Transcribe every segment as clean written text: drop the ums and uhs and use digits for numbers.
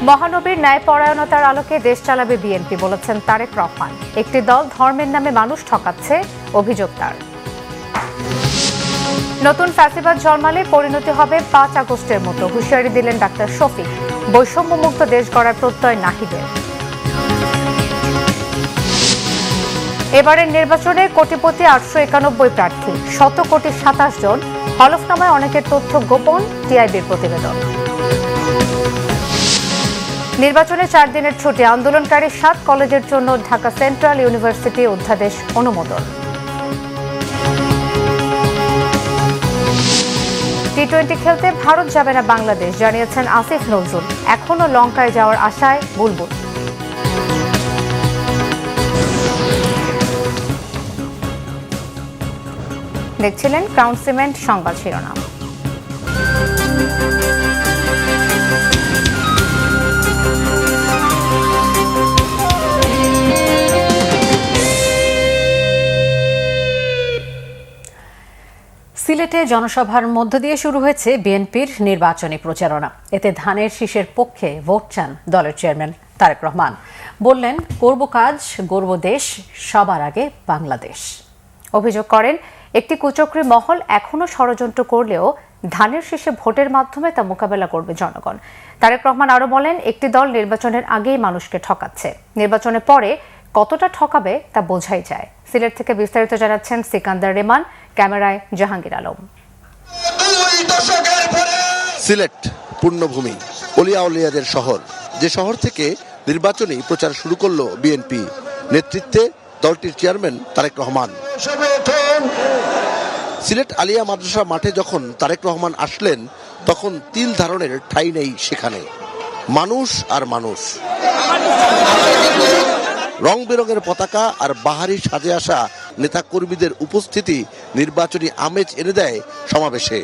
মহানবীর ন্যায়পরায়ণতার আলোকে দেশ চালাবে বিএনপি বলেছেন তারেক রহমান। একটি দল ধর্মের নামে মানুষ ঠকাচ্ছে, অভিযোগ তার। নতুন ফ্যাসিবাদ জন্মালে পরিণতি হবে 5 আগস্টের মতো, হুঁশিয়ারি দিলেন ডাক্তার শফিক। বৈষম্যমুক্ত দেশ গড়ার প্রত্যয় নাহিদের। এবারের নির্বাচনে কোটিপতি 891 প্রার্থী, 100,27 জন। হলফনামায় অনেকের তথ্য গোপন, টিআইবির প্রতিবেদন। নির্বাচনে 4 দিনের ছুটি, আন্দোলনকারী 7 কলেজের জন্য ঢাকা সেন্ট্রাল ইউনিভার্সিটি অধ্যাদেশ অনুমোদন। টি-20 খেলতে ভারত যাবে না বাংলাদেশ, জানিয়েছেন আসিফ নজরুল। এখনও লঙ্কায় যাওয়ার আশায় বুলবুল। দেখছিলেন ক্রাউন সিমেন্ট সংবাদ শিরোনাম। সিলেটে জনসভার মধ্য দিয়ে শুরু হয়েছে বিএনপির নির্বাচনী প্রচারণা। এতে ধানের শীষের পক্ষে ভোট চান দলের চেয়ারম্যান তারেক রহমান। বললেন, করব কাজ, গড়ব দেশ, সবার আগে বাংলাদেশ। অভিযোগ করেন, একটি কুচক্রী মহল এখনও ষড়যন্ত্র করলেও ধানের শীষে ভোটের মাধ্যমে তা মোকাবেলা করবে জনগণ। তারেক রহমান আরও বলেন, একটি দল নির্বাচনের আগেই মানুষকে ঠকাচ্ছে, নির্বাচনের পরে কতটা ঠকাবে তা বোঝাই যায়। সিলেট থেকে বিস্তারিত জানাচ্ছেন সিকান্দার রেমান, ক্যামেরায় জাহাঙ্গীর আলম। সিলেট পূর্ণভূমি, অলিয়া উলিয়াদের শহর, যে শহর থেকে নির্বাচনী প্রচার শুরু করলো বিএনপি। নেতৃত্বে দলটির চেয়ারম্যান তারেক রহমান। সিলেট আলিয়া মাদ্রাসা মাঠে যখন তারেক রহমান আসলেন, তখন তিল ধারণের ঠাঁই নেই সেখানে। মানুষ আর মানুষ, রং বেরঙের পতাকা আর বাহারি সাজে আসা নেতা কর্মীদের উপস্থিতি নির্বাচনী আমেজ এনে দেয় সমাবেশে।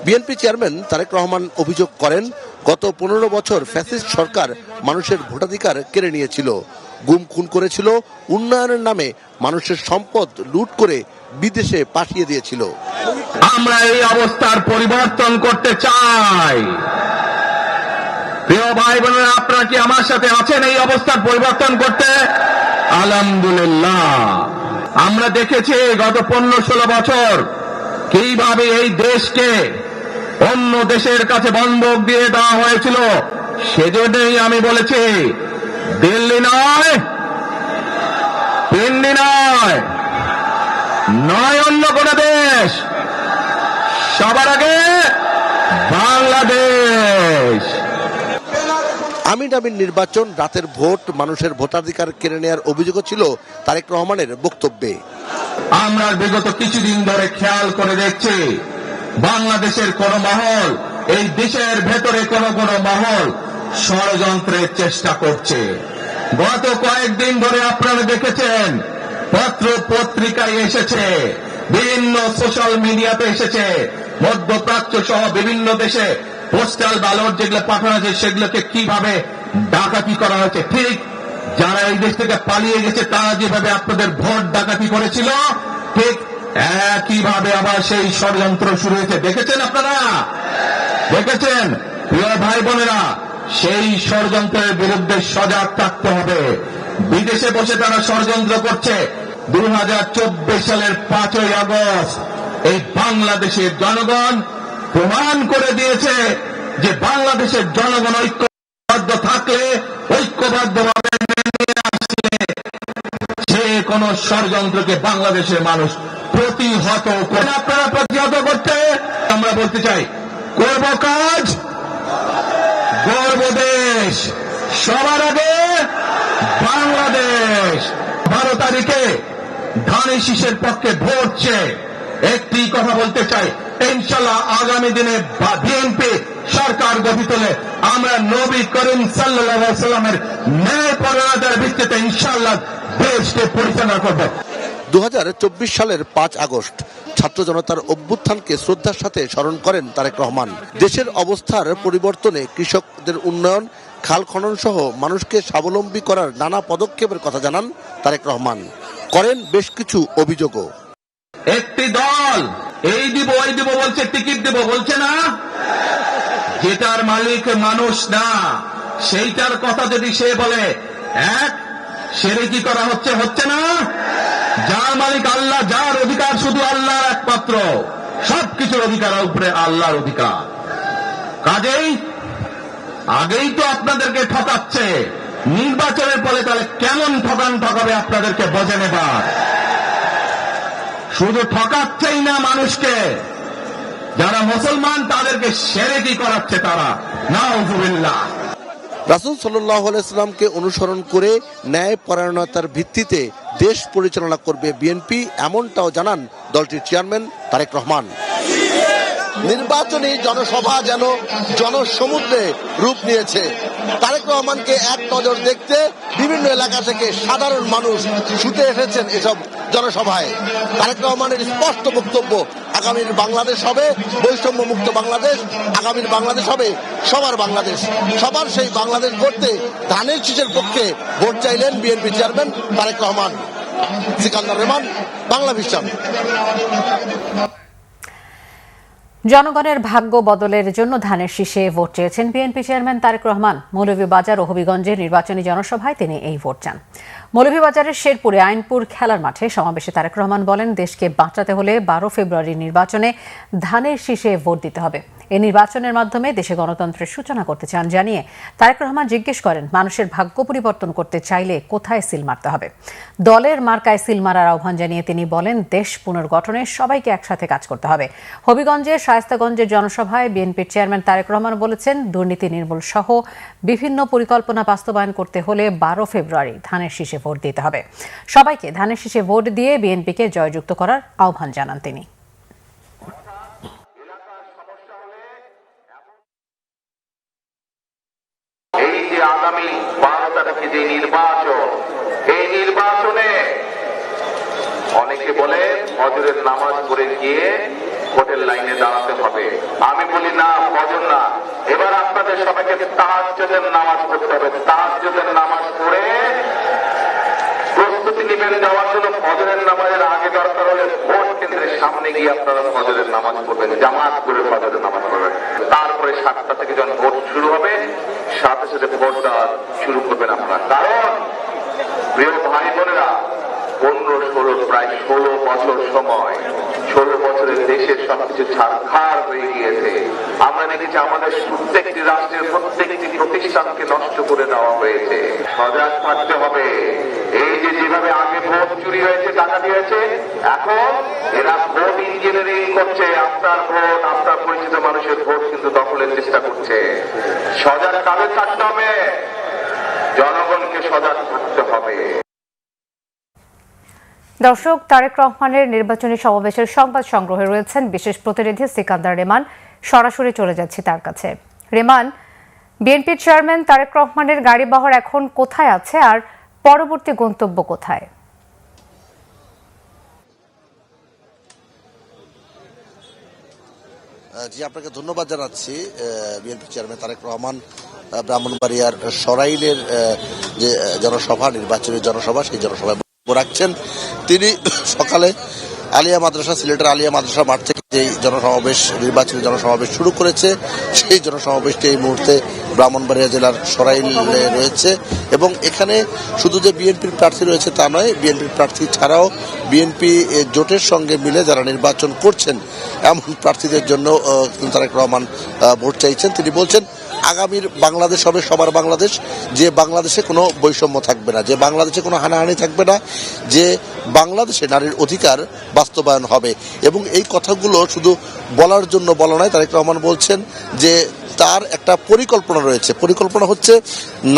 বিএনপি চেয়ারম্যান তারেক রহমান অভিযোগ করেন, গত 15 বছর ফ্যাসিস্ট সরকার মানুষের ভোটাধিকার কেড়ে নিয়েছিল, গুম খুন করেছিল, উন্নয়নের নামে মানুষের সম্পদ লুট করে বিদেশে পাঠিয়ে দিয়েছিল। আমরা এই অবস্থার পরিবর্তন করতে চাই। প্রিয় ভাই বোনেরা, আপনারা কি আমার সাথে আছেন এই অবস্থার পরিবর্তন করতে? আলহামদুলিল্লাহ। আমরা দেখেছি গত 15-16 বছর কিভাবে এই দেশকে অন্য দেশের কাছে বন্ধক দিয়ে দেওয়া হয়েছিল। সেজন্যই আমি বলেছি, দিল্লি নয়, পিন্ডি নয়, নয় অন্য কোন দেশ, সবার আগে বাংলাদেশ। আমিন আমিন নির্বাচন, রাতের ভোট, মানুষের ভোটাধিকার কেড়ে নেওয়ার অভিযোগও ছিল তারেক রহমানের বক্তব্যে। আমরা বিগত কিছুদিন ধরে খেয়াল করে দেখছি, বাংলাদেশের কোন মহল, এই দেশের ভেতরে কোন মহল ষড়যন্ত্রের চেষ্টা করছে। গত কয়েকদিন ধরে আপনারা দেখেছেন, পত্র পত্রিকায় এসেছে, বিভিন্ন সোশ্যাল মিডিয়াতে এসেছে, মধ্যপ্রাচ্য সহ বিভিন্ন দেশে পোস্টাল ব্যালট যেগুলো পাঠানো হয়েছে, সেগুলোকে কিভাবে ডাকাতি করা হয়েছে। ঠিক যারা এই দেশ থেকে পালিয়ে গেছে তারা যেভাবে আপনাদের ভোট ডাকাতি করেছিল, ঠিক একইভাবে আবার সেই ষড়যন্ত্র শুরু হয়েছে। দেখেছেন আপনারা? দেখেছেন? প্রিয় ভাই বোনেরা, সেই ষড়যন্ত্রের বিরুদ্ধে সজাগ থাকতে হবে। বিদেশে বসে তারা ষড়যন্ত্র করছে। 2024 সালের 5ই আগস্ট এই বাংলাদেশের জনগণ প্রমাণ করে দিয়েছে যে বাংলাদেশের জনগণ ঐক্যবদ্ধ থাকলে, ঐক্যবদ্ধভাবে নিয়ে আসলে সে কোন ষড়যন্ত্রকে বাংলাদেশের মানুষ প্রতিহত করে। আপনারা প্রতিহত করতে আমরা বলতে চাই, করব কাজ, গড়ব দেশ, সবার আগে বাংলাদেশ। 12 তারিখে ধানের শীষের পক্ষে ভোট চেয়ে একটি কথা বলতে চাই, ইনশাআল্লাহ আগামী দিনে বিএনপি সরকার গঠিত হলে আমরা নবী করিম সাল্লাল্লাহু আলাইহি ওয়াসাল্লামের ন্যায়পরায়ণতার ভিত্তিতে ইনশাআল্লাহ দেশকে পরিচালনা করব। 2024 সালের 5 আগস্ট ছাত্র জনতার অভ্যুত্থানকে শ্রদ্ধার সাথে স্মরণ করেন তারেক রহমান। দেশের অবস্থার পরিবর্তনে কৃষকদের উন্নয়ন, খাল খনন সহ মানুষকে স্বাবলম্বী করার নানা পদক্ষেপের কথা জানান তারেক রহমান। করেন বেশ কিছু অভিযোগও। একটি দল এই দিব ওই দিব বলছে, টিকিট দেব বলছে না, যেটার মালিক মানুষ না সেইটার কথা যদি সে বলে এক শিরকি করা হচ্ছে না। যার মালিক আল্লাহ, যার অধিকার শুধু আল্লাহর একমাত্র, সবকিছুর অধিকার উপরে আল্লাহর অধিকার। কাজেই আগেই তো আপনাদেরকে ঠকাচ্ছে, নির্বাচনের পরে তাহলে কেমন ঠকাবে আপনাদেরকে বোঝে নেবার। শুধু ঠকাচ্ছেই না মানুষকে, যারা মুসলমান তাদেরকে শিরকি করাচ্ছে তারা। নাউযুবিল্লাহ। রাসূল সাল্লাল্লাহু আলাইহি সাল্লামকে অনুসরণ করে ন্যায় পরায়ণতার ভিত্তিতে দেশ পরিচালনা করবে বিএনপি, এমনটাও জানান দলটির চেয়ারম্যান তারেক রহমান। নির্বাচনী জনসভা যেন জনসমুদ্রে রূপ নিয়েছে। তারেক রহমানকে এক নজর দেখতে বিভিন্ন এলাকা থেকে সাধারণ মানুষ ছুটে এসেছেন এসব জনসভায়। তারেক রহমানের স্পষ্ট বক্তব্য, আগামীর বাংলাদেশ হবে বৈষম্য মুক্ত বাংলাদেশ, আগামীর বাংলাদেশ হবে সবার বাংলাদেশ। সবার সেই বাংলাদেশ গড়তে ধানের শীষের পক্ষে ভোট চাইলেন বিএনপি চেয়ারম্যান তারেক রহমান। সিকান্দার রহমান, বাংলা ভিশন। জনগণের ভাগ্য বদলের জন্য ধানের শীষে ভোট চেয়েছেন বিএনপি চেয়ারম্যান তারেক রহমান। মৌলভীবাজার ও হবিগঞ্জের নির্বাচনী জনসভায় তিনি এই ভোট চান। মৌলভীবাজারের শেরপুরে আইনপুর খেলার মাঠে সমাবেশে তারেক রহমান বলেন, দেশকে বাঁচাতে হলে 12 ফেব্রুয়ারি নির্বাচনে ধানের শীষে ভোট দিতে হবে। এই নির্বাচনের মাধ্যমে দেশে গণতন্ত্রের সূচনা করতে চান জানিয়ে তারেক রহমান জিজ্ঞেস করেন, মানুষের ভাগ্য পরিবর্তন করতে চাইলে কোথায় সিল মারতে হবে। দলের মার্কায় সিল মারার আহ্বান জানিয়ে তিনি বলেন, দেশ পুনর্গঠনে সবাইকে একসাথে কাজ করতে হবে। হবিগঞ্জের শায়েস্তাগঞ্জের জনসভায় বিএনপির চেয়ারম্যান তারেক রহমান বলেছেন, দুর্নীতি নির্মূল সহ বিভিন্ন পরিকল্পনা বাস্তবায়ন করতে হলে 12 ফেব্রুয়ারি ধানের শীষে ভোট দিতে হবে। সবাইকে ধানের শীষে ভোট দিয়ে বিএনপিকে জয়যুক্ত করার আহ্বান জানান তিনি। এই যে আগামী 12 তারিখে যে নির্বাচন, এই নির্বাচনে অনেকে বলে ফজরের নামাজ পড়ে গিয়ে ভোটের লাইনে দাঁড়াতে হবে। আমি বলি না, ফজর না, এবার আপনাদের সবাইকে তাহাজ্জুদের নামাজ পড়তে হবে। তাহাজ্জুদের নামাজ পড়ে প্রস্তুতি নেবেন যাওয়ার জন্য। ফজরের নামাজের আগে দরকার হলে ভোট কেন্দ্রের সামনে গিয়ে আপনারা ফজরের নামাজ পড়বেন, জামাত করে ফজরের নামাজ পড়বেন। তারপরে 7টা থেকে যখন ভোট শুরু হবে, সাথে সাথে ভোট দেওয়া শুরু করবেন আপনারা। কারণ প্রিয় ভাই বোনেরা, 15-16 প্রায় 16 বছর সময়, 16 বছরের দেশের সবকিছু ছারখার হয়ে গিয়েছে। আমরা দেখেছি আমাদের প্রত্যেকটি রাষ্ট্রের প্রত্যেকটি প্রতিষ্ঠানকে নষ্ট করে দেওয়া হয়েছে। সজাগ থাকতে হবে। এই যে যেভাবে আগে ভোট চুরি হয়েছে, টাকা দিয়েছে, এখন এরা ভোট ইঞ্জিনিয়ারিং করছে। আপনার ভোট, আপনার পরিচিত মানুষের ভোট কিন্তু দখলের চেষ্টা করছে। সজাগ কাদের থাকতে হবে? জনগণকে সজাগ থাকতে হবে। দর্শক, তারেক রহমানের নির্বাচনী সমাবেশের সংবাদ সংগ্রহে রয়েছেন বিশেষ প্রতিনিধি সিকান্দার রেমান। সরাসরি চলে যাচ্ছি তার কাছে। রেমান, বিএনপির চেয়ারম্যান তারেক রহমানের গাড়ি বহর এখন কোথায় আছে আর পরবর্তী গন্তব্য কোথায়? জি, আপনাকে ধন্যবাদ জানাচ্ছি। বিএনপি চেয়ারম্যান তারেক রহমান ব্রাহ্মণবাড়িয়ার সরাইলের যে জনসভা, নির্বাচনী জনসভা, সেই জনসভায় রাখছেন। তিনি সকালে আলিয়া মাদ্রাসা, সিলেটের আলিয়া মাদ্রাসা মাঠ থেকে যেই জনসমাবেশ, নির্বাচনী জনসমাবেশ শুরু করেছে, সেই জনসমাবেশটি এই মুহূর্তে ব্রাহ্মণবাড়িয়া জেলার সরাইলে রয়েছে। এবং এখানে শুধু যে বিএনপির প্রার্থী রয়েছে তা নয়, বিএনপির প্রার্থী ছাড়াও বিএনপি জোটের সঙ্গে মিলে যারা নির্বাচন করছেন এমন প্রার্থীদের জন্য তারেক রহমান ভোট চাইছেন। তিনি বলছেন, আগামীর বাংলাদেশ হবে সবার বাংলাদেশ, যে বাংলাদেশে কোনো বৈষম্য থাকবে না, যে বাংলাদেশে কোনো হানাহানি থাকবে না, যে বাংলাদেশে নারীর অধিকার বাস্তবায়ন হবে। এবং এই কথাগুলো শুধু বলার জন্য বলা নয়, তারেক রহমান বলছেন যে তার একটা পরিকল্পনা রয়েছে। পরিকল্পনা হচ্ছে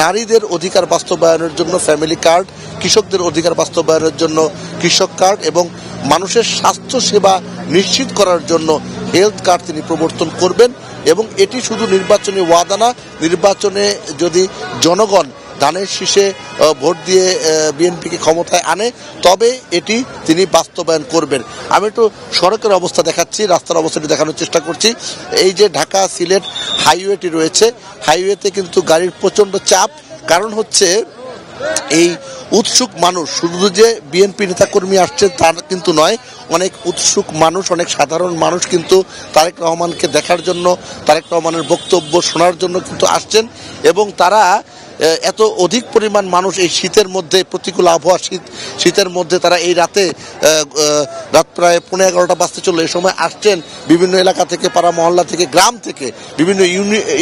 নারীদের অধিকার বাস্তবায়নের জন্য ফ্যামিলি কার্ড, কৃষকদের অধিকার বাস্তবায়নের জন্য কৃষক কার্ড এবং মানুষের স্বাস্থ্য সেবা নিশ্চিত করার জন্য হেলথ কার্ড তিনি প্রবর্তন করবেন। এবং এটি শুধু নির্বাচনী ওয়াদা না, নির্বাচনে যদি জনগণ ধানের শীষে ভোট দিয়ে বিএনপিকে ক্ষমতায় আনে তবে এটি তিনি বাস্তবায়ন করবেন। আমি একটু সড়কের অবস্থা দেখাচ্ছি, রাস্তার অবস্থাটি দেখানোর চেষ্টা করছি। এই যে ঢাকা সিলেট হাইওয়েটি রয়েছে, হাইওয়েতে কিন্তু গাড়ির প্রচণ্ড চাপ। কারণ হচ্ছে এই উৎসুক মানুষ, শুধু যে বিএনপি নেতাকর্মী আসছে তা কিন্তু নয়, অনেক উৎসুক মানুষ, অনেক সাধারণ মানুষ কিন্তু তারেক রহমানকে দেখার জন্য, তারেক রহমানের বক্তব্য শোনার জন্য কিন্তু আসছেন। এবং তারা এত অধিক পরিমাণ মানুষ এই শীতের মধ্যে, প্রতিকূল আবহাওয়া, শীতের মধ্যে তারা এই রাতে রাত প্রায় 11:30 বাজতে চললো, এই সময় আসছেন বিভিন্ন এলাকা থেকে, পাড়া মহল্লা থেকে, গ্রাম থেকে, বিভিন্ন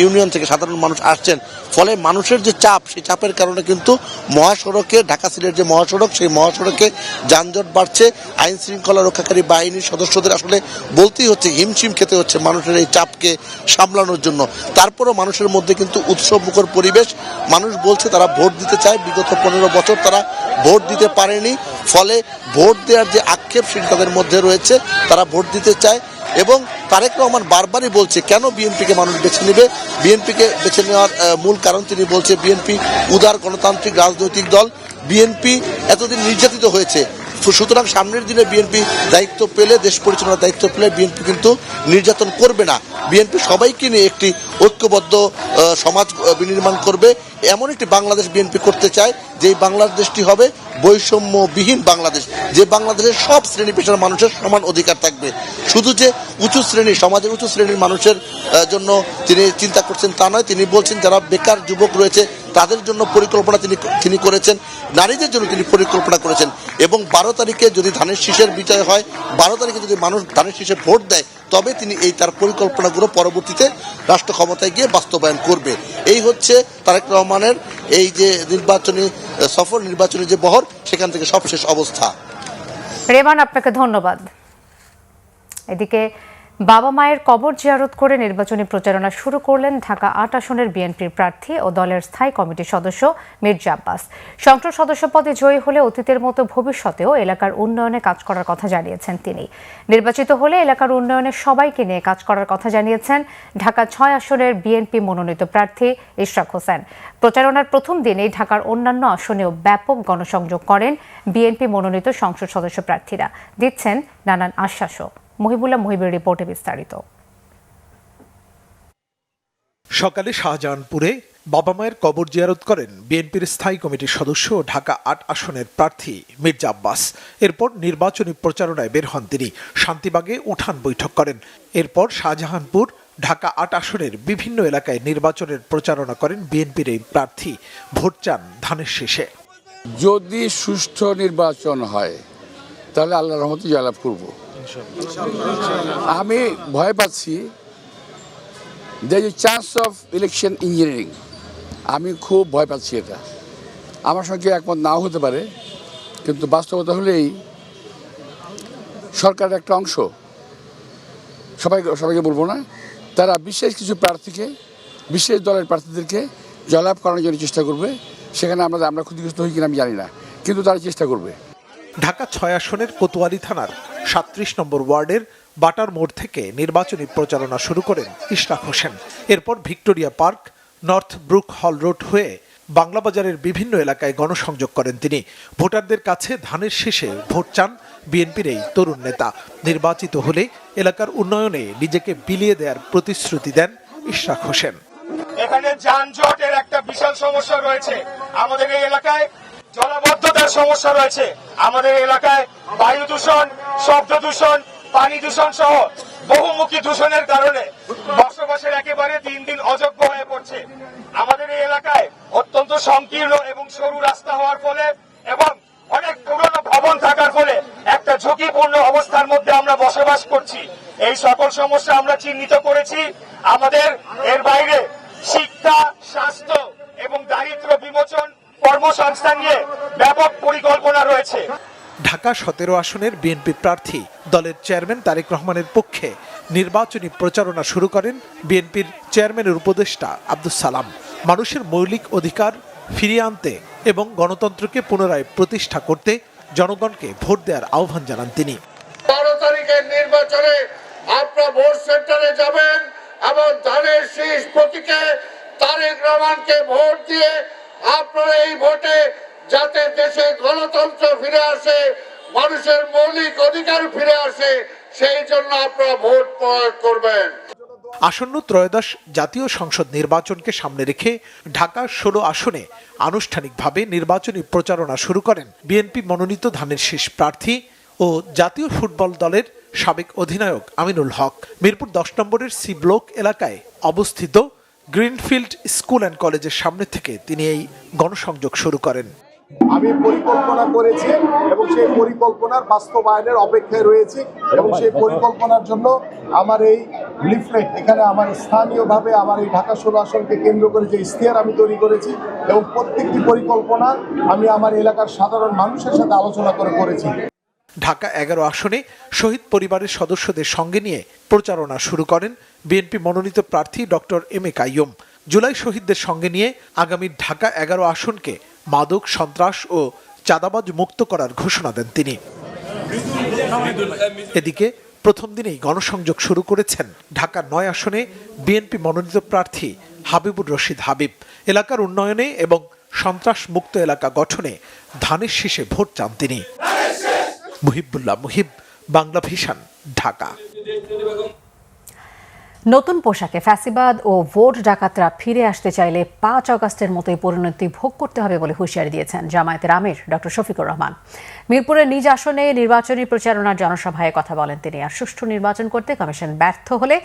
ইউনিয়ন থেকে সাধারণ মানুষ আসছেন। ফলে মানুষের যে চাপ, সেই চাপের কারণে কিন্তু মহাসড়কে, ঢাকা সিলেট যে মহাসড়ক, সেই মহাসড়কে যানজট বাড়ছে। আইন শৃঙ্খলা রক্ষাকারী বাহিনীর সদস্যদের আসলে বলতেই হচ্ছে, হিমশিম খেতে হচ্ছে মানুষের এই চাপকে সামলানোর জন্য। তারপরও মানুষের মধ্যে কিন্তু উৎসবমুখর পরিবেশ। মানুষ বলছে তারা ভোট দিতে চায়, বিগত 15 বছর তারা ভোট দিতে পারেনি, ফলে ভোট দেওয়ার যে আক্ষেপ সেটা তাদের মধ্যে রয়েছে, তারা ভোট দিতে চায়। এবং তারেক রহমান বারবারই বলছে কেন বিএনপিকে মানুষ বেছে নেবে। বিএনপিকে বেছে নেওয়ার মূল কারণ তিনি বলছে, বিএনপি উদার গণতান্ত্রিক রাজনৈতিক দল, বিএনপি এতদিন নির্যাতিত হয়েছে, সুতরাং সামনের দিনে বিএনপি দায়িত্ব পেলে, দেশ পরিচালনার দায়িত্ব পেলে বিএনপি কিন্তু নির্যাতন করবে না। বিএনপি সবাইকে নিয়ে একটি ঐক্যবদ্ধ সমাজ বিনির্মাণ করবে, এমন একটি বাংলাদেশ বিএনপি করতে চায়, যেই বাংলাদেশটি হবে বৈষম্যবিহীন বাংলাদেশ, যে বাংলাদেশের সব শ্রেণী পেশার মানুষের সমান অধিকার থাকবে। শুধু যে উঁচু শ্রেণী, সমাজের উঁচু শ্রেণীর মানুষের জন্য তিনি চিন্তা করছেন তা নয়, তিনি বলছেন যারা বেকার যুবক রয়েছে তাদের জন্য পরিকল্পনা তিনি করেছেন, নারীদের জন্য তিনি পরিকল্পনা করেছেন। এবং 12 তারিখে যদি ধানের শীষের বিজয় হয়, 12 তারিখে যদি মানুষ ধানের শীষে ভোট দেয়, তবে তিনি তার পরিকল্পনাগুলো পরবর্তীতে রাষ্ট্র ক্ষমতায় গিয়ে বাস্তবায়ন করবে। এই হচ্ছে তারেক রহমানের এই যে নির্বাচনী সফর, নির্বাচনী যে বহর, সেখান থেকে সবশেষ অবস্থা। রেমান, আপনাকে ধন্যবাদ। এদিকে বাবা মায়ের কবর জিয়ারত করে নির্বাচনী প্রচারণা শুরু করলেন ঢাকা ৮ আসনের বিএনপির প্রার্থী ও দলের স্থায়ী কমিটির সদস্য মির্জা আব্বাস। সংসদ সদস্য পদে জয়ী হলে অতীতের মতো ভবিষ্যতেও এলাকার উন্নয়নে কাজ করার কথা জানিয়েছেন তিনি। নির্বাচিত হলে এলাকার উন্নয়নে সবাইকে নিয়ে কাজ করার কথা জানিয়েছেন ঢাকা ৬ আসনের বিএনপি মনোনীত প্রার্থী ইশরাক হোসেন। প্রচারণার প্রথম দিনেই ঢাকার অন্যান্য আসনেও ব্যাপক গণসংযোগ করেন বিএনপি মনোনীত সংসদ সদস্য প্রার্থীরা, দিচ্ছেন নানান আশ্বাসও। মহিবুল্লাহ মহিবের রিপোর্টে বিস্তারিত। সকালে শাহজাহানপুরে বাবা মায়ের কবর জিয়ারত করেন বিএনপির স্থায়ী কমিটির সদস্য ঢাকা ৮ আসনের প্রার্থী মির্জা আব্বাস। এরপর নির্বাচনী প্রচারণায় বের হন তিনি, শান্তিবাগে উঠান বৈঠক করেন। এরপর শাহজাহানপুর, ঢাকা ৮ আসনের বিভিন্ন এলাকায় নির্বাচনের প্রচারণা করেন বিএনপির এই প্রার্থী। ভোট চান ধানের শীষে। যদি সুষ্ঠু নির্বাচন হয় তাহলে আল্লাহর রহমতে জয়লাভ করব। আমি ভয় পাচ্ছি there is a chance of election engineering, আমি খুব ভয় পাচ্ছি। এটা আমার সঙ্গে একমত নাও হতে পারে, কিন্তু বাস্তবতা হলেই সরকারের একটা অংশ, সবাইকে বলবো না, তারা বিশেষ কিছু প্রার্থীকে, বিশেষ দলের প্রার্থীদেরকে জয়লাভ করানোর জন্য চেষ্টা করবে। সেখানে আমরা ক্ষতিগ্রস্ত হই কিনা আমি জানি না, কিন্তু তারা চেষ্টা করবে। ঢাকা ৬ আসনের কোতোয়ালি থানার ৩৭ নম্বর ওয়ার্ডের বাটার মোড় থেকে নির্বাচনী প্রচারণা শুরু করেন ইশরাক হোসেন। এরপর Victoria park, north Brooke hall road হয়ে বাংলাবাজারের বিভিন্ন এলাকায় গণসংযোগ করেন তিনি। ভোটারদের কাছে ধানের শীষে ভোট চান বিএনপির এই তরুণ নেতা। নির্বাচিত হলে এলাকার উন্নয়নে নিজেকে বিলিয়ে দেওয়ার প্রতিশ্রুতি দেন ইশরাক হোসেন। এখানে যানজটের একটা বিশাল সমস্যা রয়েছে, আমাদের এই এলাকায় জলাবদ্ধতার সমস্যা রয়েছে, আমাদের এলাকায় বায়ু দূষণ, শব্দ দূষণ, পানি দূষণ সহ বহুমুখী দূষণের কারণে বসবাসের একেবারে দিন দিন অযোগ্য হয়ে পড়ছে। আমাদের এই এলাকায় অত্যন্ত সংকীর্ণ এবং সরু রাস্তা হওয়ার ফলে এবং অনেক পুরনো ভবন থাকার ফলে একটা ঝুঁকিপূর্ণ অবস্থার মধ্যে আমরা বসবাস করছি। এই সকল সমস্যা আমরা চিহ্নিত করেছি। আমাদের এর বাইরে শিক্ষা, স্বাস্থ্য এবং দারিদ্র বিমোচন, কর্মসংস্থান নিয়ে ব্যাপক পরিকল্পনা রয়েছে। ঢাকা ১৭ আসনের বিএনপি প্রার্থী দলের চেয়ারম্যান তারেক রহমানের পক্ষে নির্বাচনী প্রচারণা শুরু করেন বিএনপির চেয়ারম্যানের উপদেষ্টা আব্দুস সালাম। মানুষের মৌলিক অধিকার ফিরিয়ে আনতে এবং গণতন্ত্রকে পুনরায় প্রতিষ্ঠা করতে জনগণকে ভোট দেওয়ার আহ্বান জানান তিনি। 12 তারিখের নির্বাচনে আপনারা ভোট সেন্টারে যাবেন এবং ধানের শীষ প্রতীকে তারেক রহমানকে ভোট দিয়ে আপনারা এই ভোটে যাতে দেশে গণতন্ত্র ফিরে আসে, মানুষের মৌলিক অধিকার ফিরে আসে, সেই জন্য আপনারা ভোট প্রয়োগ করবেন। আসন্ন ত্রয়োদশ জাতীয় সংসদ নির্বাচনকে সামনে রেখে ঢাকা ১৬ আসনে আনুষ্ঠানিকভাবে নির্বাচনী প্রচারণা শুরু করেন বিএনপি মনোনীত ধানের শীষ প্রার্থী ও জাতীয় ফুটবল দলের সাবেক অধিনায়ক আমিনুল হক। মিরপুর ১০ নম্বরের সি ব্লক এলাকায় অবস্থিত গ্রিনফিল্ড স্কুল অ্যান্ড কলেজের সামনে থেকে তিনি এই গণসংযোগ শুরু করেন। আমি পরিকল্পনা করেছি এবং সেই পরিকল্পনার বাস্তবায়নের অপেক্ষায় রয়েছি এবং সেই পরিকল্পনার জন্য আমার এই লিফলেট এখানে আমার স্থানীয়ভাবে আমার এই ঢাকা ১৬ আসনকে কেন্দ্র করে যে ইশতেহার আমি তৈরি করেছি এবং প্রত্যেকটি পরিকল্পনা আমি আমার এলাকার সাধারণ মানুষের সাথে আলোচনা করেছি। ঢাকা ১১ আসনে শহীদ পরিবারের সদস্যদের সঙ্গে নিয়ে প্রচারণা শুরু করেন বিএনপি মনোনীত প্রার্থী doctor M A Qayyum. July শহীদদের সঙ্গে নিয়ে আগামী ঢাকা ১১ আসনকে মাদক, সন্ত্রাস ও চাঁদাবাজ মুক্ত করার ঘোষণা দেন তিনি। এদিকে প্রথম দিনেই গণসংযোগ শুরু করেছেন ঢাকা ৯ আসনে বিএনপি মনোনীত প্রার্থী হাবিবুর রশিদ হাবিব। এলাকার উন্নয়নে এবং সন্ত্রাস মুক্ত এলাকা গঠনে ধানের শীষে ভোট চান তিনি। মুহিবুল্লাহ মুহিব, বাংলা ভিশন, ঢাকা। নতুন পোশাকে ফ্যাসিবাদ ও ভোট ডাকাতরা ফিরে আসতে চাইলে ৫ আগস্টের মতোই পরিণতি ভোগ করতে হবে বলে হুঁশিয়ারি দিয়েছেন জামায়াতের আমির ডক্টর শফিকুর রহমান। মিরপুরের নিজ আসনে নির্বাচনী প্রচারণার জনসভায় কথা বলেন তিনি। আর সুষ্ঠু নির্বাচন করতে কমিশন ব্যর্থ হলে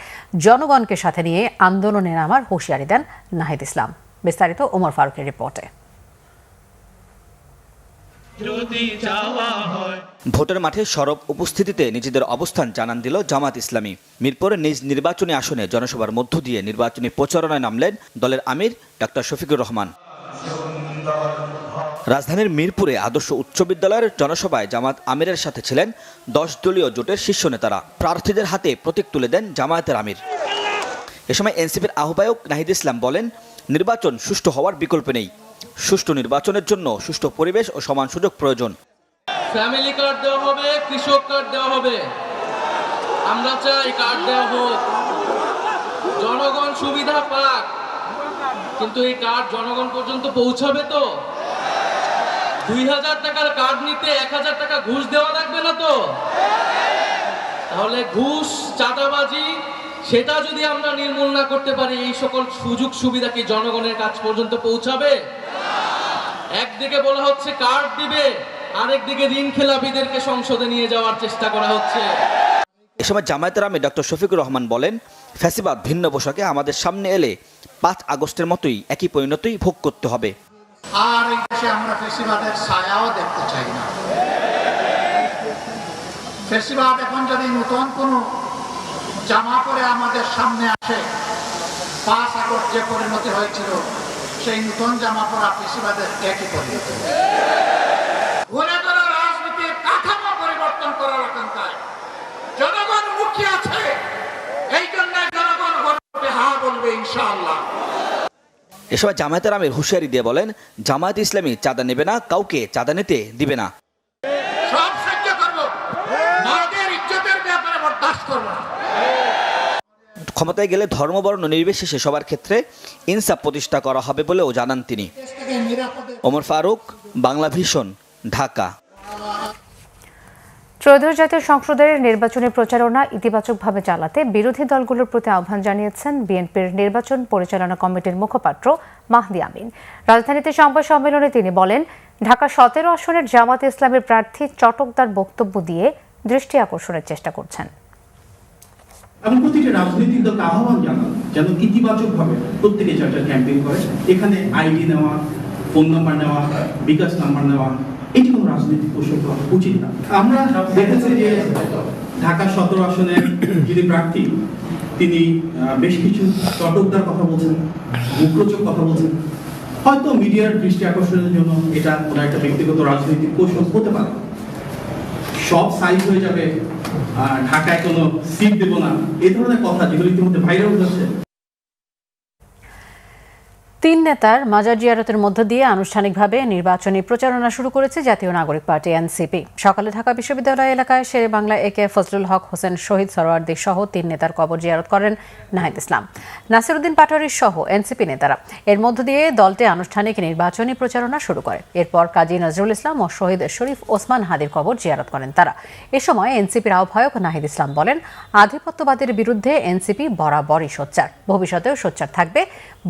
জনগণকে সাথে নিয়ে আন্দোলনে নামার হুঁশিয়ারি দেন নাহিদ ইসলাম। বিস্তারিত ওমর ফারুকের রিপোর্টে। ভোটের মাঠে সরব উপস্থিতিতে নিজেদের অবস্থান জানান দিল জামাত ইসলামী। মিরপুরের নিজ নির্বাচনী আসনে জনসভার মধ্য দিয়ে নির্বাচনী প্রচারণায় নামলেন দলের আমির ডক্টর শফিকুর রহমান। রাজধানীর মিরপুরে আদর্শ উচ্চ বিদ্যালয়ের জনসভায় জামাত আমিরের সাথে ছিলেন 10 দলীয় জোটের শীর্ষ নেতারা। প্রার্থীদের হাতে প্রতীক তুলে দেন জামায়াতের আমির। এ সময় এনসিপির আহ্বায়ক নাহিদ ইসলাম বলেন, নির্বাচন সুষ্ঠু হওয়ার বিকল্প নেই। সুষ্ঠু নির্বাচনের জন্য সুষ্ঠু পরিবেশ ও সমান সুযোগ প্রয়োজন। ফ্যামিলি কার্ড দেওয়া হবে, কৃষক কার্ড দেওয়া হবে, আমরা চাই কার্ড দেওয়া হোক, জনগণ সুবিধা পাক, কিন্তু এই কার্ড জনগণ পর্যন্ত পৌঁছাবে তো? 2000 টাকার কার্ড নিতে 1000 টাকা ঘুষ দেওয়া লাগবে না তো? তাহলে ঘুষ, চাঁদাবাজি সেটা যদি আমরা নির্মূল না করতে পারি, এই সকল সুযোগ সুবিধা কি জনগণের কাছ পর্যন্ত পৌঁছাবে? একদিকে বলা হচ্ছে কার্ড দিবে, আরেকদিকে ঋণ খেলাপিদেরকে সংসদে নিয়ে যাওয়ার চেষ্টা করা হচ্ছে। এ সময় জামায়াতের আমির ডক্টর শফিকুর রহমান বলেন, ফ্যাসিবাদ ভিন্ন পোশাকে আমাদের সামনে এলে 5 আগস্টের মতোই একই পরিণতি ভোগ করতে হবে। আর এই দেশে আমরা ফ্যাসিবাদের ছায়াও দেখতে চাই না। ফ্যাসিবাদ এখন যদি নতুন কোনো জামা পরে আমাদের সামনে আসে, 5 আগস্ট যে পরিণতি হয়েছিল সেই নতুন জামা পরা ফ্যাসিবাদের একই পরিণতি। ঘুরে ধরে রাজনীতির কাঠামো পরিবর্তন করার আকাঙ্ক্ষায় জনগণ মুখী আছে, এই জন্য জনগণ ভোটে হ্যাঁ বলবে ইনশাআল্লাহ। এ সময় জামায়াতের আমির হুঁশিয়ারি দিয়ে বলেন, জামায়াত ইসলামী চাঁদা নেবে না, কাউকে চাঁদা নিতে দিবে না। সব সহ্য করব, মাদের ইজ্জতের ব্যাপারে বরদাস্ত করব না। ক্ষমতায় গেলে ধর্মবর্ণ নির্বিশেষে সবার ক্ষেত্রে ইনসাফ প্রতিষ্ঠা করা হবে বলেও জানান তিনি। ওমর ফারুক, বাংলা ভিশন, ঢাকা। ত্রয়োদশ জাতীয় সংসদের নির্বাচনী প্রচারণা ইতিবাচকভাবে চালাতে বিরোধী দলগুলোর প্রতি আহ্বান জানিয়েছেন বিএনপির নির্বাচন পরিচালনা কমিটির মুখপাত্র মাহদি আমিন। রাজধানীতে সংবাদ সম্মেলনে তিনি বলেন, ঢাকা 17 আসনের জামাত ইসলামের প্রার্থী চটকদার বক্তব্য দিয়ে দৃষ্টি আকর্ষণের চেষ্টা করছেন। আমি প্রতিটি রাজনৈতিক দলকে আহ্বান জানাবো যেন ইতিবাচকভাবে প্রত্যেকে চারটা ক্যাম্পেইন করে। এখানে আইডি নেওয়া, ফোন নাম্বার নেওয়া, বিকাশ নাম্বার নেওয়া, এটি কোনো রাজনৈতিক কৌশল হওয়া উচিত না। আমরা দেখেছি যে ঢাকা 17 আসনের যিনি প্রার্থী তিনি বেশ কিছু চটকদার কথা বলছেন, মুখরোচক কথা বলছেন। হয়তো মিডিয়ার দৃষ্টি আকর্ষণের জন্য এটা কোনো একটা ব্যক্তিগত রাজনৈতিক কৌশল হতে পারে। সব সাইজ হয়ে যাবে, ঢাকায় কোনো সিট দেব না, এই ধরনের কথা যেগুলো ইতিমধ্যে ভাইরাল হচ্ছে। তিন নেতার মাজার জিয়ারতের মধ্য দিয়ে আনুষ্ঠানিকভাবে নির্বাচনী প্রচারণা শুরু করেছে জাতীয় নাগরিক পার্টি এনসিপি। সকালে ঢাকা বিশ্ববিদ্যালয় এলাকায় শেরে বাংলা একে ফজলুল হক হোসেন শহীদ সরোয়ার্দী সহ তিন নেতার কবর জিয়ারত করেন নাহিদ ইসলাম, নাসিরউদ্দিন পাটোয়ারী সহ এনসিপি নেতারা। এর মধ্য দিয়ে দলটি আনুষ্ঠানিক নির্বাচনী প্রচারণা শুরু করে। এরপর কাজী নজরুল ইসলাম ও শহীদ শরীফ ওসমান হাদির কবর জিয়ারত করেন তারা। এ সময় এনসিপির আহ্বায়ক নাহিদ ইসলাম বলেন, আধিপত্যবাদের বিরুদ্ধে এনসিপি বরাবরই সোচ্চার, ভবিষ্যতেও সোচ্চার থাকবে,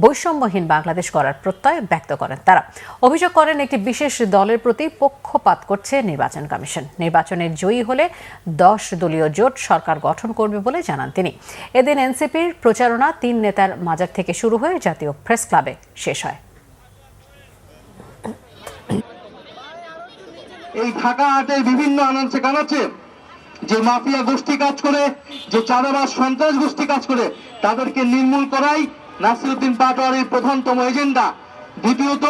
বৈষম্যহীন বাংলাদেশ করার প্রত্যয় ব্যক্ত করেন তারা। অভিযোগ করেন একটি বিশেষ দলের প্রতি পক্ষপাত করছে নির্বাচন কমিশন। নির্বাচনে জয়ী হলে 10 দলীয় জোট সরকার গঠন করবে বলে জানান তিনি। এদিন এনসিপির প্রচারণা তিন নেতার মাজার থেকে শুরু হয়ে জাতীয় প্রেস ক্লাবে শেষ হয়। এই ঢাকা হাটের বিভিন্ন আনাচে কানাচে যে মাফিয়া গোষ্ঠী কাজ করে, যে চাঁদাবাজ সন্ত্রাস গোষ্ঠী কাজ করে, তাদেরকে নির্মূল করাই নাসিরউদ্দিন পাটোয়ারীর প্রধানতম এজেন্ডা। দ্বিতীয়ত,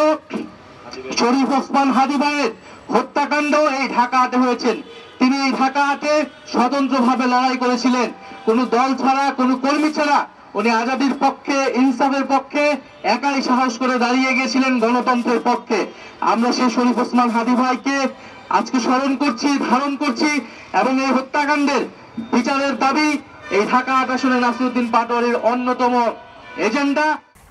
শরীফ ওসমান হাদি ভাইয়ের হত্যাকাণ্ড এই ঢাকা হাটে হয়েছেন। তিনি এই ঢাকা হাটে স্বতন্ত্রভাবে লড়াই করেছিলেন, কোনো দল ছাড়া, কোনো কর্মী ছাড়া। উনি আজাদির পক্ষে, ইনসাফের পক্ষে একাই সাহস করে দাঁড়িয়ে গিয়েছিলেন গণতন্ত্রের পক্ষে। আমরা সেই শরীফ ওসমান হাদি ভাইকে আজকে স্মরণ করছি, ধারণ করছি, এবং এই হত্যাকাণ্ডের বিচারের দাবি এই ঢাকা হাট আসনে নাসিরউদ্দিন পাটোয়ারীর অন্যতম এজেন্ডা।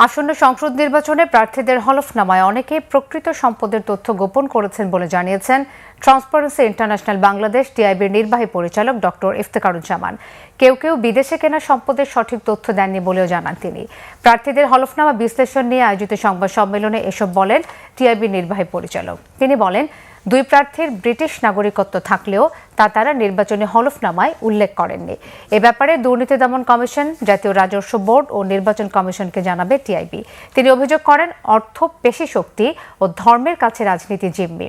আসন্ন সংসদ নির্বাচনে প্রার্থীদের হলফনামায় অনেকে প্রকৃত সম্পদের তথ্য গোপন করেছেন বলে জানিয়েছেন ট্রান্সপারেন্সি ইন্টারন্যাশনাল বাংলাদেশ টিআইবির নির্বাহী পরিচালক ডক্টর ইফতেখারুজ্জামান। কেউ কেউ বিদেশে কেনা সম্পদের সঠিক তথ্য দেননি বলেও জানান তিনি। প্রার্থীদের হলফনামা বিশ্লেষণ নিয়ে আয়োজিত সংবাদ সম্মেলনে এসব বলেন টিআইবির নির্বাহী পরিচালক। তিনি বলেন, দুই প্রার্থীর ব্রিটিশ নাগরিকত্ব থাকলেও তা তারা নির্বাচনী হলফনামায় উল্লেখ করেননি। এ ব্যাপারে দুর্নীতি দমন কমিশন, জাতীয় রাজস্ব বোর্ড ও নির্বাচন কমিশনকে জানাবে টিআইবি। তিনি অভিযোগ করেন, অর্থ, পেশি শক্তি ও ধর্মের কাছে রাজনীতি জিম্মি।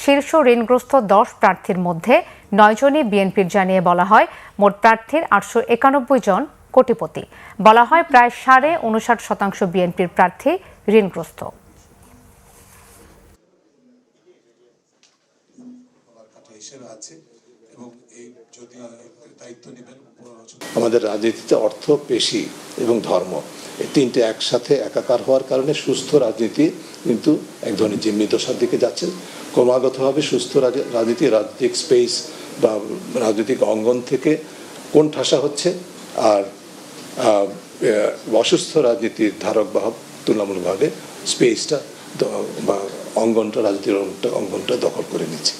শীর্ষ ঋণগ্রস্ত 10 প্রার্থীর মধ্যে 9 জনই বিএনপির জানিয়ে বলা হয় মোট প্রার্থীর 891 জন কোটিপতি। বলা হয় প্রায় 59.5% বিএনপির প্রার্থী ঋণগ্রস্ত। আমাদের রাজনীতিতে অর্থ, পেশি এবং ধর্ম এই তিনটে একসাথে একাকার হওয়ার কারণে সুস্থ রাজনীতি কিন্তু এক ধরনের জিম্মি দশার দিকে যাচ্ছে। ক্রমাগতভাবে সুস্থ রাজনীতি, রাজনৈতিক স্পেস বা রাজনৈতিক অঙ্গন থেকে কোণঠাসা হচ্ছে, আর অসুস্থ রাজনীতির ধারক বাহক তুলনামূলকভাবে স্পেসটা বা অঙ্গনটা, রাজনীতির অঙ্গনটা দখল করে নিচ্ছে।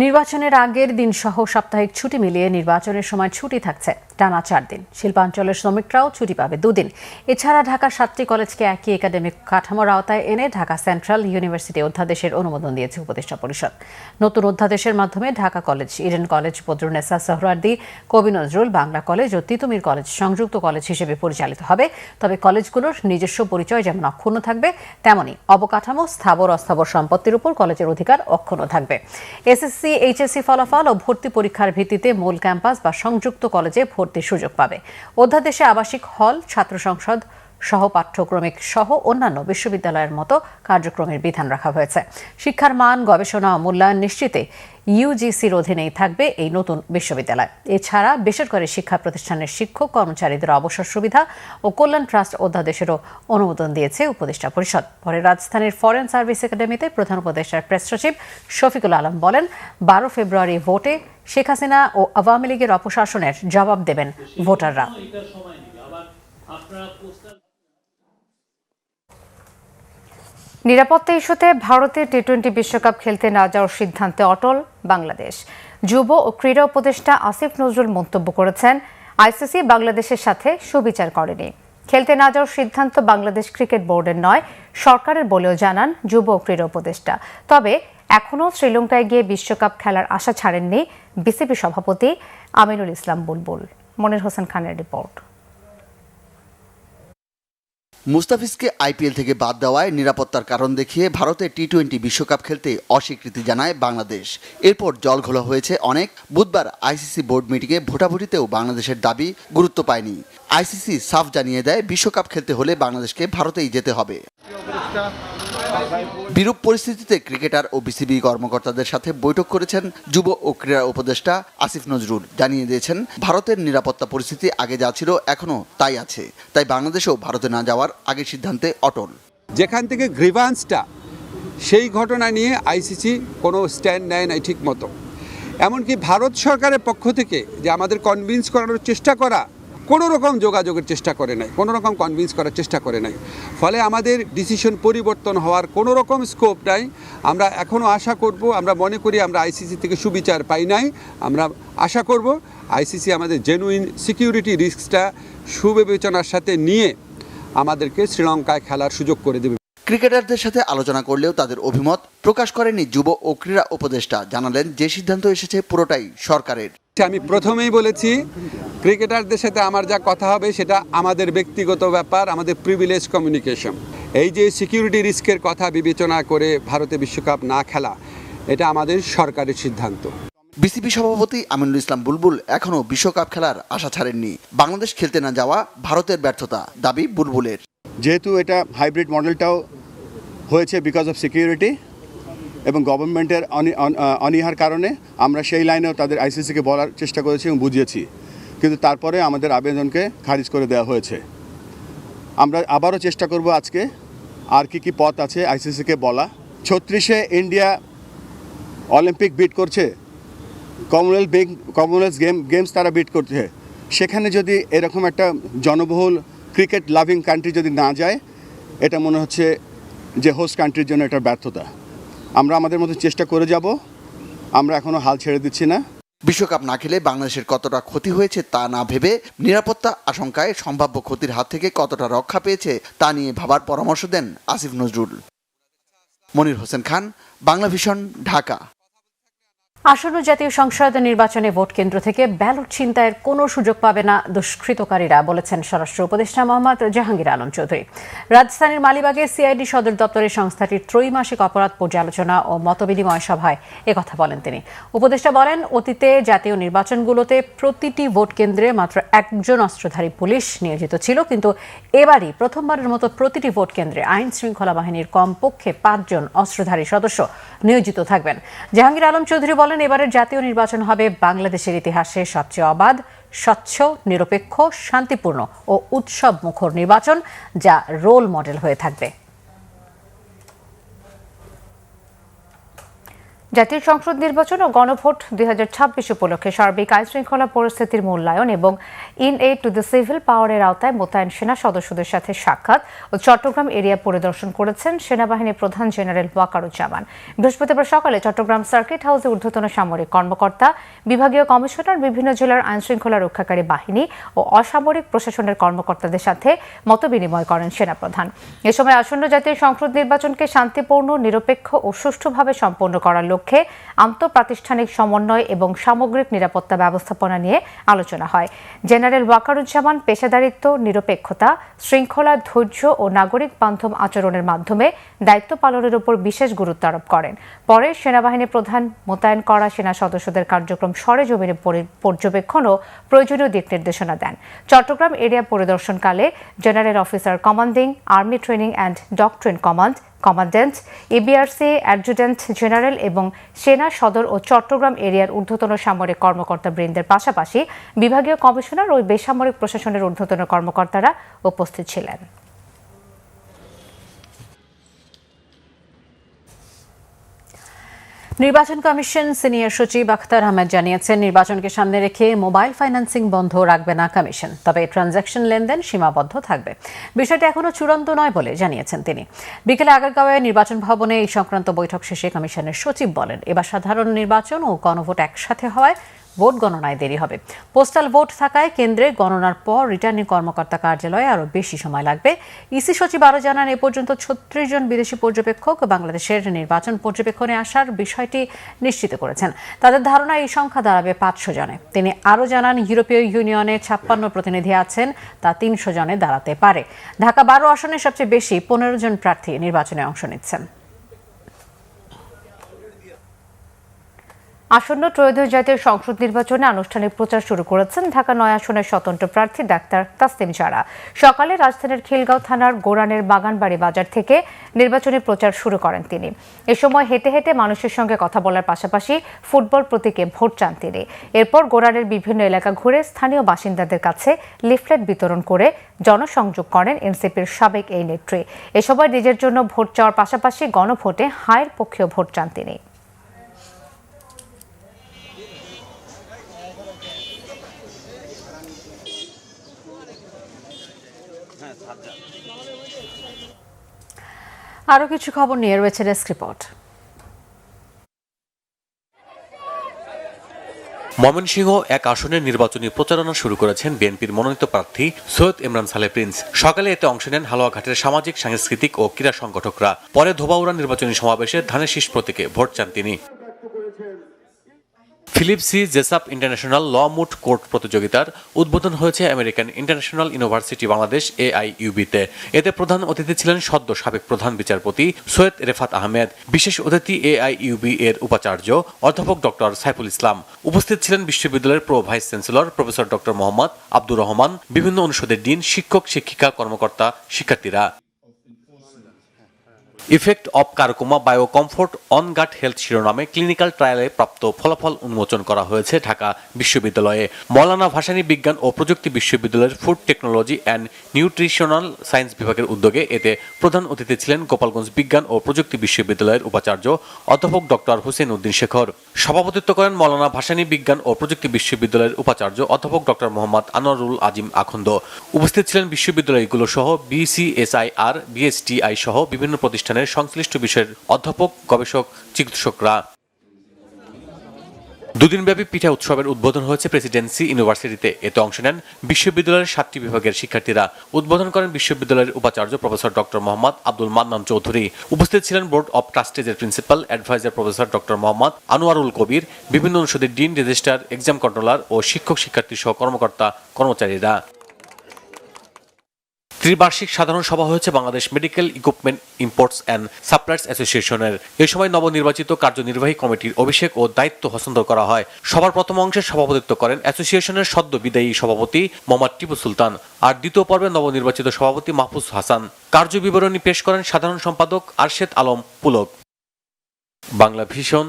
নির্বাচনের আগের দিন সহ সাপ্তাহিক ছুটি মিলিয়ে নির্বাচনের সময় ছুটি থাকছে টানা 4 দিন। শিল্পাঞ্চলের শ্রমিকরাও ছুটি পাবে 2 দিন। এছাড়া ঢাকার 7টি কলেজকে একই একাডেমিক কাঠামোর আওতায় এনে ঢাকা সেন্ট্রাল ইউনিভার্সিটি অধ্যাদেশের অনুমোদন দিয়েছে উপদেষ্টা পরিষদ। নতুন অধ্যাদেশের মাধ্যমে Dhaka college, Eden college, Badrunnesa Suhrawardy, কবি নজরুল, বাংলা কলেজ ও তিতুমীর কলেজ সংযুক্ত কলেজ হিসেবে পরিচালিত হবে। তবে কলেজগুলোর নিজস্ব পরিচয় যেমন অক্ষুণ্ণ থাকবে, তেমনি অবকাঠামো, স্থাবর অস্থাবর সম্পত্তির উপর কলেজের অধিকার অক্ষুণ্ণ থাকবে। এসএসসি, এইচএসসি ফলাফল ও ভর্তি পরীক্ষার ভিত্তিতে মূল ক্যাম্পাস বা সংযুক্ত কলেজে ভর্তির সুযোগ পাবে। অধ্যাদেশে আবাসিক হল, ছাত্র সংসদ সহ পাঠ্যক্রমিক সহ অন্যান্য বিশ্ববিদ্যালয়ের মতো কার্যক্রমের বিধান রাখা হয়েছে। শিক্ষার মান, গবেষণা ও মূল্যায়ন নিশ্চিতে ইউজিসির অধীনেই থাকবে এই নতুন বিশ্ববিদ্যালয়। এছাড়া বেসরকারি শিক্ষা প্রতিষ্ঠানের শিক্ষক কর্মচারীদের অবসর সুবিধা ও কল্যাণ ট্রাস্ট অধ্যাদেশেরও অনুমোদন দিয়েছে উপদেষ্টা পরিষদ। পরে রাজধানীর ফরেন সার্ভিস একাডেমিতে প্রধান উপদেষ্টার প্রেস সচিব শফিকুল আলম বলেন, 12 ফেব্রুয়ারি ভোটে শেখ হাসিনা ও আওয়ামী লীগের অপশাসনের জবাব দেবেন ভোটাররা। নিরাপত্তা ইস্যুতে ভারতের টি-20 বিশ্বকাপ খেলতে না যাওয়ার সিদ্ধান্তে অটল বাংলাদেশ। যুব ও ক্রীড়া উপদেষ্টা আসিফ নজরুল মন্তব্য করেছেন, আইসিসি বাংলাদেশের সাথে সুবিচার করেনি। খেলতে না যাওয়ার সিদ্ধান্ত বাংলাদেশ ক্রিকেট বোর্ডের নয়, সরকারের বলেও জানান যুব ও ক্রীড়া উপদেষ্টা। তবে এখনও শ্রীলঙ্কায় গিয়ে বিশ্বকাপ খেলার আশা ছাড়েননি বিসিবি সভাপতি আমিনুল ইসলাম বুলবুল। মনির হোসেন খানের রিপোর্ট। মুস্তাফিজকে আইপিএল থেকে বাদ দেওয়ায় নিরাপত্তার কারণ দেখিয়ে ভারতে টি-20 বিশ্বকাপ খেলতে অস্বীকৃতি জানায় বাংলাদেশ। এরপর জলঘোলা হয়েছে অনেক। বুধবার আইসিসি বোর্ড মিটিংয়ে ভোটাভুটিতেও বাংলাদেশের দাবি গুরুত্ব পায়নি। আইসিসি সাফ জানিয়ে দেয়, বিশ্বকাপ খেলতে হলে বাংলাদেশকে ভারতেই যেতে হবে। বিরূপ পরিস্থিতিতে ক্রিকেটার ও বিসিবি কর্মকর্তাদের সাথে বৈঠক করেছেন যুব ও ক্রীড়া উপদেষ্টা আসিফ নজরুল। জানিয়ে দিয়েছেন ভারতের নিরাপত্তা পরিস্থিতি আগে যা ছিল এখনো তাই আছে, তাই বাংলাদেশও ভারতে না যাওয়ার আগের সিদ্ধান্তে অটল। যেখান থেকে গ্রিভান্সটা, সেই ঘটনা নিয়ে আইসিসি কোনো স্ট্যান্ড নেয় নাই ঠিক মতো। এমনকি ভারত সরকারের পক্ষ থেকে যে আমাদের কনভিন্স করানোর চেষ্টা করা, কোনো রকম যোগাযোগের চেষ্টা করে নাই, কোনো রকম কনভিন্স করার চেষ্টা করে নাই। ফলে আমাদের ডিসিশন পরিবর্তন হওয়ার কোনো রকম স্কোপ নাই। আমরা এখনও আশা করব, আমরা মনে করি আমরা আইসিসি থেকে সুবিচার পাই নাই, আমরা আশা করব আইসিসি আমাদের জেনুইন সিকিউরিটি রিস্কটা সুবিবেচনার সাথে নিয়ে আমাদেরকে শ্রীলঙ্কায় খেলার সুযোগ করে দেবে। ক্রিকেটারদের সাথে আলোচনা করলেও তাদের অভিমত প্রকাশ করেনি যুব ও ক্রীড়া উপদেষ্টা। জানালেন যে সিদ্ধান্ত এসেছে পুরোটাই সরকারের। আমি প্রথমেই বলেছি, ক্রিকেটারদের সাথে আমার যা কথা হবে সেটা আমাদের ব্যক্তিগত ব্যাপার, আমাদের প্রিভিলেজ কমিউনিকেশন। এই যে সিকিউরিটি রিস্কের কথা বিবেচনা করে ভারতে বিশ্বকাপ না খেলা, এটা আমাদের সরকারের সিদ্ধান্ত। বিসিবি সভাপতি আমিনুল ইসলাম বুলবুল এখনও বিশ্বকাপ খেলার আশা ছাড়েননি। বাংলাদেশ খেলতে না যাওয়া ভারতের ব্যর্থতা, দাবি বুলবুলের। যেহেতু এটা হাইব্রিড মডেলটাও হয়েছে বিকজ অফ সিকিউরিটি এবং গভর্নমেন্টের অনীহার কারণে আমরা সেই লাইনেও তাদের আইসিসিকে বলার চেষ্টা করেছি এবং বুঝিয়েছি, কিন্তু তারপরে আমাদের আবেদনকে খারিজ করে দেওয়া হয়েছে। আমরা আবারও চেষ্টা করব আজকে আর কি পথ আছে আইসিসিকে বলা। 36-এ ইন্ডিয়া অলিম্পিক বিট করছে, কমনওয়েলথ গেমস তারা বিট করছে। সেখানে যদি এরকম একটা জনবহুল ক্রিকেট লাভিং কান্ট্রি যদি না যায়, এটা মনে হচ্ছে যে হোস্ট কান্ট্রির জন্য এটা ব্যর্থতা। আমরা আমাদের মতো চেষ্টা করে যাব, আমরা এখনও হাল ছেড়ে দিচ্ছি না। বিশ্বকাপ না খেলে বাংলাদেশের কতটা ক্ষতি হয়েছে তা না ভেবে নিরাপত্তা আশঙ্কায় সম্ভাব্য ক্ষতির হাত থেকে কতটা রক্ষা পেয়েছে তা নিয়ে ভাবার পরামর্শ দেন আসিফ নজরুল। মনির হোসেন খান, বাংলা ভিশন, ঢাকা। আসন্ন জাতীয় সংসদ নির্বাচনে ভোট কেন্দ্র থেকে ব্যালট ছিনতাইয়ের কোনো সুযোগ পাবে না দুষ্কৃতকারীরা, বলেছেন স্বরাষ্ট্র উপদেষ্টা মোহাম্মদ জাহাঙ্গীর আলম চৌধুরী। রাজধানীর মালিবাগে সিআইডি সদর দপ্তরের সংস্থাটির ত্রৈমাসিক অপরাধ পর্যালোচনা ও মতবিনিময় সভায় একথা বলেন তিনি। উপদেষ্টা বলেন, অতীতে জাতীয় নির্বাচনগুলোতে প্রতিটি ভোট কেন্দ্রে মাত্র একজন অস্ত্রধারী পুলিশ নিয়োজিত ছিল, কিন্তু এবারই প্রথমবারের মতো প্রতিটি ভোট কেন্দ্রে আইন শৃঙ্খলা বাহিনীর কমপক্ষে 5 জন অস্ত্রধারী সদস্য নিয়োজিত থাকবেন। জাহাঙ্গীর আলম চৌধুরী বলেন, এবারের জাতীয় নির্বাচন হবে বাংলাদেশের ইতিহাসে সবচেয়ে অবাধ, স্বচ্ছ, নিরপেক্ষ, শান্তিপূর্ণ ও উৎসব মুখর নির্বাচন, যা রোল মডেল হয়ে থাকবে। জাতীয় সংসদ নির্বাচন ও গণভোট 2026 উপলক্ষে সার্বিক আইনশৃঙ্খলা পরিস্থিতির মূল্যায়ন এবং in aid to the civil পাওয়ারের আওতায় মোতায়েন সেনা সদস্যদের সাথে সাক্ষাৎ ও চট্টগ্রাম এরিয়া পরিদর্শন করেছেন সেনাবাহিনী প্রধান জেনারেল ওয়াকারুজ্জামান। বৃহস্পতিবার সকালে চট্টগ্রাম সার্কিট হাউসে ঊর্ধ্বতন সামরিক কর্মকর্তা, বিভাগীয় কমিশনার, বিভিন্ন জেলার আইনশৃঙ্খলা রক্ষাকারী বাহিনী ও অসামরিক প্রশাসনের কর্মকর্তাদের সাথে মতবিনিময় করেন সেনাপ্রধান। এ সময় আসন্ন জাতীয় সংসদ নির্বাচনকে শান্তিপূর্ণ, নিরপেক্ষ ও সুষ্ঠুভাবে সম্পন্ন করার লক্ষ্যে আন্তঃপ্রাতিষ্ঠানিক সমন্বয় এবং সামগ্রিক নিরাপত্তা ব্যবস্থাপনা নিয়ে আলোচনা হয়। জেনারেল ওয়াকারুজ্জামান পেশাদারিত্ব, নিরপেক্ষতা, শৃঙ্খলা, ধৈর্য ও নাগরিক বান্ধব আচরণের মাধ্যমে দায়িত্ব পালনের উপর বিশেষ গুরুত্ব আরোপ করেন। পরে সেনাবাহিনী প্রধান মোতায়েন করা সেনা সদস্যদের কার্যক্রম সরেজমিনে পর্যবেক্ষণ ও প্রয়োজনীয় দিক নির্দেশনা দেন। চট্টগ্রাম এরিয়া পরিদর্শনকালে general officer commanding army training and doctrine commandant, ABRC adjutant general এবং সেনা সদর ও চট্টগ্রাম এরিয়ার ঊর্ধ্বতন সামরিক কর্মকর্তা বৃন্দের পাশাপাশি বিভাগীয় কমিশনার ও বেসামরিক প্রশাসনের ঊর্ধ্বতন কর্মকর্তারা উপস্থিত ছিলেন। নির্বাচন কমিশন সিনিয়র সচিব আখতার আহমেদ জানিয়েছেন, নির্বাচনকে সামনে রেখে মোবাইল ফাইন্যান্সিং বন্ধ রাখবে না কমিশন, তবে ট্রানজ্যাকশন লেনদেন সীমাবদ্ধ থাকবে। বিষয়টি এখনো চূড়ান্ত নয় বলে জানিয়েছেন তিনি। বিকেলে আগারগাঁওয়ে নির্বাচন ভবনে এই সংক্রান্ত বৈঠক শেষে কমিশনের সচিব বলেন, এবার সাধারণ নির্বাচন ও গণভোট একসাথে হওয়ায় ভোট গণনায় দেরি হবে। পোস্টাল ভোট থাকায় কেন্দ্রে গণনার পর রিটার্নিং কর্মকর্তা কার্যালয়ে আরও বেশি সময় লাগবে। ইসি সচিব আরও জানান, এ পর্যন্ত 36 জন বিদেশি পর্যবেক্ষক বাংলাদেশের নির্বাচন পর্যবেক্ষণে আসার বিষয়টি নিশ্চিত করেছেন। তাদের ধারণা এই সংখ্যা দাঁড়াবে 500 জনে। তিনি আরও জানান, ইউরোপীয় ইউনিয়নে 56 প্রতিনিধি আছেন, তা 300 জনে দাঁড়াতে পারে। ঢাকা 12 আসনে সবচেয়ে বেশি 15 জন প্রার্থী নির্বাচনে অংশ নিচ্ছেন। আসন্ন ত্রয়োদশ জাতীয় সংসদ নির্বাচনে আনুষ্ঠানিক প্রচার শুরু করেছেন ঢাকা ৯ আসনের স্বতন্ত্র প্রার্থী ডাক্তার তাসলিম জারা। সকালে রাজধানীর খিলগাঁও থানার গোরানের বাগানবাড়ি বাজার থেকে নির্বাচনী প্রচার শুরু করেন তিনি। এ সময় হেঁটে হেঁটে মানুষের সঙ্গে কথা বলার পাশাপাশি ফুটবল প্রতীকে ভোট চান তিনি। এরপর গোরানের বিভিন্ন এলাকা ঘুরে স্থানীয় বাসিন্দাদের কাছে লিফলেট বিতরণ করে জনসংযোগ করেন এনসিপির সাবেক এই নেত্রী। এ সময় নিজের জন্য ভোট চাওয়ার পাশাপাশি গণভোটে হায়ের পক্ষেও ভোট চান তিনি। আরও কিছু খবর নিয়ে রয়েছে ডেস্ক রিপোর্ট। ময়মনসিংহ এক আসনের নির্বাচনী প্রচারণা শুরু করেছেন বিএনপির মনোনীত প্রার্থী সৈয়দ ইমরান সালেহ প্রিন্স। সকালে এতে অংশ নেন হালুয়াঘাটের সামাজিক, সাংস্কৃতিক ও ক্রীড়া সংগঠকরা। পরে ধোবাউড়া নির্বাচনী সমাবেশে ধানের শীষ প্রতীকে ভোট চান তিনি। Philip C Jessup international law moot court প্রতিযোগিতার উদ্বোধন হয়েছে আমেরিকান ইন্টারন্যাশনাল ইউনিভার্সিটি বাংলাদেশ AIUB-তে। এতে প্রধান অতিথি ছিলেন সদ্য সাবেক প্রধান বিচারপতি সৈয়দ রেফাত আহমেদ। বিশেষ অতিথি AIUB এর উপাচার্য অধ্যাপক ডক্টর সাইফুল ইসলাম। উপস্থিত ছিলেন বিশ্ববিদ্যালয়ের pro vice chancellor professor doctor Mohammad Abdur Rahman, বিভিন্ন অনুষদের ডিন, শিক্ষক, শিক্ষিকা, কর্মকর্তা, শিক্ষার্থীরা। Effect of curcuma bio comfort on gut health শিরোনামে ক্লিনিক্যাল ট্রায়ালে প্রাপ্ত ফলাফল উন্মোচন করা হয়েছে ঢাকা বিশ্ববিদ্যালয়ে। মৌলানা ভাসানী বিজ্ঞান ও প্রযুক্তি বিশ্ববিদ্যালয়ের food technology and nutritional science বিভাগের উদ্যোগে এতে প্রধান অতিথি ছিলেন গোপালগঞ্জ বিজ্ঞান ও প্রযুক্তি বিশ্ববিদ্যালয়ের উপাচার্য অধ্যাপক ডক্টর হুসেন উদ্দিন শেখর। সভাপতিত্ব করেন মৌলানা ভাসানী বিজ্ঞান ও প্রযুক্তি বিশ্ববিদ্যালয়ের উপাচার্য অধ্যাপক ডক্টর মোহাম্মদ আনোয়ারুল আজিম আখন্দ। উপস্থিত ছিলেন বিশ্ববিদ্যালয়গুলো সহ BCSIR, BSTI সহ বিভিন্ন প্রতিষ্ঠানের সংশ্লিষ্ট বিষয়ের অধ্যাপক, গবেষক, চিকিৎসকরা। দুদিনব্যাপী পিঠা উৎসবের উদ্বোধন হয়েছে প্রেসিডেন্সি ইউনিভার্সিটিতে। এতে অংশ নেন বিশ্ববিদ্যালয়ের 7টি বিভাগের শিক্ষার্থীরা। উদ্বোধন করেন বিশ্ববিদ্যালয়ের উপাচার্য প্রফেসর ডক্টর মোহাম্মদ আব্দুল মান্নান চৌধুরী। উপস্থিত ছিলেন বোর্ড অব ট্রাস্টিজের principal adviser professor doctor Mohammad Anwarul Kabir, বিভিন্ন অনুষদের ডিন, রেজিস্ট্রার, এক্সাম কন্ট্রোলার ও শিক্ষক, শিক্ষার্থী সহ কর্মকর্তা, কর্মচারীরা। ত্রিবার্ষিক সাধারণ সভা হয়েছে Bangladesh medical equipment imports and suppliers অ্যাসোসিয়েশনের। এ সময় নবনির্বাচিত কার্যনির্বাহী কমিটির অভিষেক ও দায়িত্ব হস্তান্তর করা হয়। সভার প্রথম অংশে সভাপতিত্ব করেন অ্যাসোসিয়েশনের সদ্য বিদায়ী সভাপতি মোহাম্মদ টিপু সুলতান, আর দ্বিতীয় পর্বে নবনির্বাচিত সভাপতি মাহফুজ হাসান। কার্য বিবরণী পেশ করেন সাধারণ সম্পাদক Arshed Alam Pulak. Bangla vision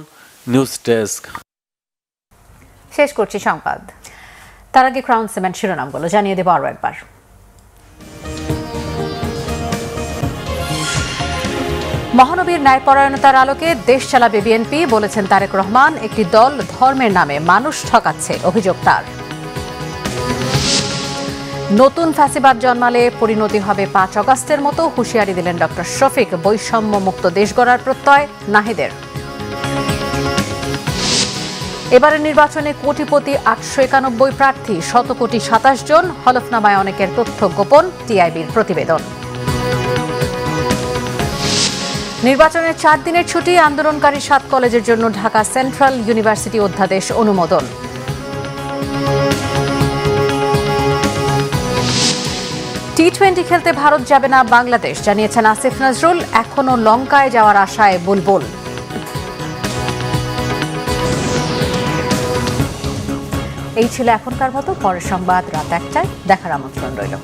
news desk. শেষ করছি সংবাদ। তার আগে ক্রাউন সিমেন্ট শিরোনামগুলো জানিয়ে দেব আরও একবার। মহানবীর ন্যায়পরায়ণতার আলোকে দেশ চালাবে বিএনপি, বলেছেন তারেক রহমান। একটি দল ধর্মের নামে মানুষ ঠকাচ্ছে, অভিযোগ তার। নতুন ফ্যাসিবাদ জন্মালে পরিণতি হবে 5 অগাস্টের মতো, হুঁশিয়ারি দিলেন ডক্টর শফিক। বৈষম্য মুক্ত দেশ গড়ার প্রত্যয় নাহিদের। এবারের নির্বাচনে কোটিপতি 891 প্রার্থী, 100 কোটি 27 জন। হলফনামায় অনেকের তথ্য গোপন, টিআইবির প্রতিবেদন। নির্বাচনের 4 দিনের ছুটি, আন্দোলনকারী 7 কলেজের জন্য ঢাকা সেন্ট্রাল ইউনিভার্সিটি অধ্যাদেশ অনুমোদন। টি-20 খেলতে ভারত যাবে না বাংলাদেশ, জানিয়েছেন আসিফ নজরুল। এখনো লঙ্কায় যাওয়ার আশায় বুলবুল। এই ছিল এখনকার মতো। পরের সংবাদ রাত 1টায় দেখার আমন্ত্রণ রইল।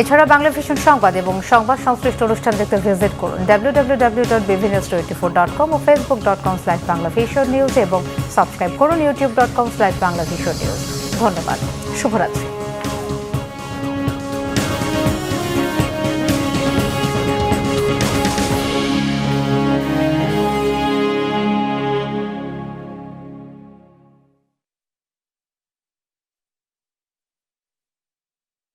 এছাড়া বাংলা ভিশন সংবাদ এবং সংবাদ সংশ্লিষ্ট অনুষ্ঠান দেখতে ভিজিট করুন www.bvnews24.com ও facebook.com/banglavisionnews এবং সাবস্ক্রাইব করুন youtube.com/banglavisionnews। ধন্যবাদ। শুভরাত্রি।